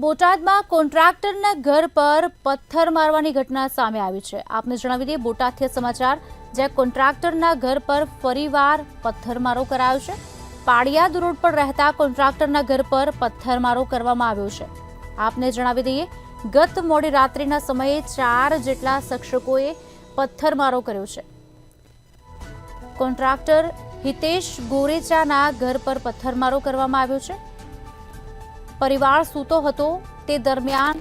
બોટાદમાં કોન્ટ્રાક્ટરના ઘર પર પથ્થર મારવાની ઘટના સામે આવી છે। આપને જણાવી દઈએ બોટાદથી સમાચાર, જ્યાં કોન્ટ્રાક્ટરના ઘર પર ફરીવાર પથ્થરમારો કરાયો છે। પાડિયાદ રોડ પર રહેતા કોન્ટ્રાક્ટરના ઘર પર પથ્થરમારો કરવામાં આવ્યો છે। આપને જણાવી દઈએ, ગત મોડી રાત્રિના સમયે 4 જેટલા શખ્સોએ પથ્થરમારો કર્યો છે। કોન્ટ્રાક્ટર હિતેશ ગોરેચાના ઘર પર પથ્થરમારો કરવામાં આવ્યો છે। परिवार सूतो हतो ते दरमियान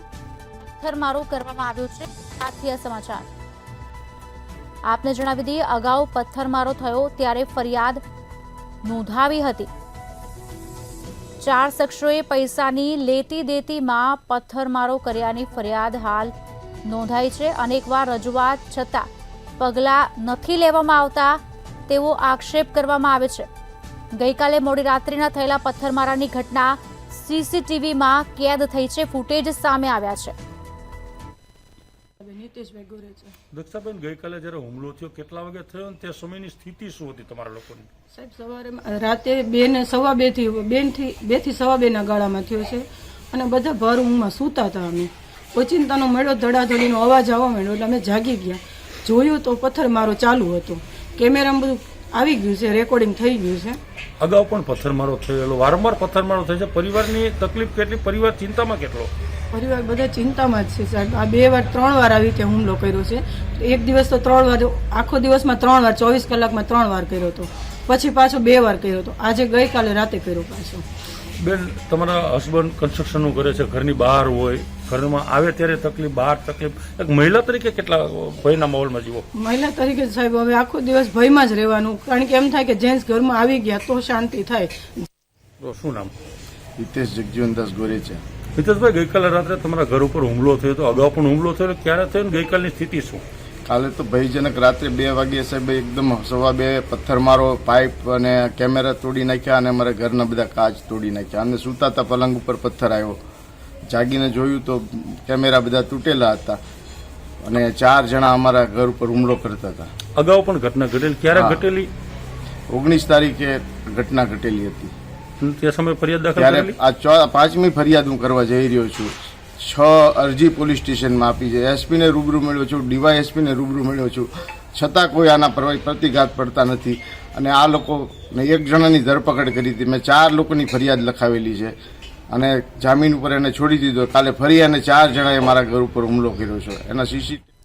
पत्थरमारो करवामां आव्यो छे। साथी आ समाचार आपने जणावी दीए, अगाऊ पत्थरमारो थयो त्यारे फरियाद नोंधावी हती। 4 शख्सोए पैसानी लेती देतीमां पत्थरमारो कर्यानी फरियाद हाल नोंधाई छे। अनेकवार रजूआत छतां पगला नथी लेवामां आवता तेवो आक्षेप करवामां आवे छे। गईकाले मोडी रात्रिना थयेला पत्थरमारानी घटना सीसीटीवी में कैद थई छे। फूटेज सामे आव्या छे। नीतेशभाई गोरेचा। दक्षाबेन, गईकाले जયારે હુમલો થયો કેટલા વાગે થયો અને તે સમયની સ્થિતિ શું હતી તમારા લોકોની? સાહેબ, સવારે રાતે 2 ને 2:15 થી 2 થી 2:15 ના ગાળામાં થયો છે અને બધા ભર ઊંઘમાં સૂતા હતા। અમે ઓચિંતાનો મળ્યો, ધડાધડીનો અવાજ આવવા માંડ્યો એટલે અમે જાગી ગયા। જોયું તો પથ્થરમારો ચાલુ હતો। કેમેરામાં બધું આવી ગયું છે, રેકોર્ડિંગ થઈ ગયું છે। અગાઉ પણ પથ્થરમારો થયેલો, વારંવાર પથ્થરમારો થાય છે। પરિવારની તકલીફ કેટલી? પરિવાર ચિંતામાં કેટલો? પરિવાર બધા ચિંતામાં જ છે સાહેબ। આ 2 વાર 3 વાર આવી રીતે હુમલો કર્યો છે। એક દિવસ તો 3 વાર, આખો દિવસમાં 3 વાર, 24 કલાકમાં 3 વાર કર્યો હતો। પછી પાછો 2 વાર કર્યો હતો। આજે ગઈકાલે રાતે કર્યો પાછો। બેન, તમારા હસબન્ડ કન્સ્ટ્રક્શનનું કરે છે, ઘરની બહાર હોય, ઘરમાં આવે ત્યારે તકલીફ, બહાર તકલીફ, એક મહિલા તરીકે કેટલા ભયના માહોલમાં જીવો? મહિલા તરીકે સાહેબ હવે આખો દિવસ ભયમાં જ રહેવાનું, કારણ કે એમ થાય કે જેન્ટ્સ ઘરમાં આવી ગયા તો શાંતિ થાય। શું નામ? હિતેશ જગજીવનદાસ ગોરેચા। હિતેશભાઈ, ગઈકાલે રાત્રે તમારા ઘર ઉપર હુમલો થયો હતો, અગાઉ પણ હુમલો થયો, ક્યારે થયો ને ગઈકાલની સ્થિતિ શું? કાલે તો ભયજનક રાત્રે 2 વાગ્યે સાહેબ એકદમ 2:15 પથ્થરમારો, પાઇપ અને કેમેરા તોડી નાખ્યા અને અમારા ઘરના બધા કાચ તોડી નાખ્યા અને સૂતા હતા પલંગ ઉપર પથ્થર આવ્યો। જાગીને જોયું તો કેમેરા બધા તૂટેલા હતા અને 4 જણા અમારા ઘર ઉપર હુમલો કરતા હતા। અગાઉ પણ ઘટના ઘટેલી, ક્યારે ઘટેલી? 19 તારીખે ઘટના ઘટેલી હતી। તે સમયે ફરિયાદ દાખલ ત્યારે કરેલી? આ 5મી ફરિયાદ હું કરવા જઈ રહ્યો છું। 6 અરજી પોલીસ સ્ટેશનમાં આપી છે। એસપીને રૂબરૂ મળ્યો છું, ડીવાયએસપીને રૂબરૂ મળ્યો છું, છતાં કોઈ આના પ્રતિઘાત પડતા નથી અને આ લોકોને 1 જણાની ધરપકડ કરી હતી। મેં 4 લોકોની ફરિયાદ લખાવેલી છે અને જામીન ઉપર એને છોડી દીધો। કાલે ફરી અને 4 જણાએ મારા ઘર ઉપર હુમલો કર્યો છે। એના સીસી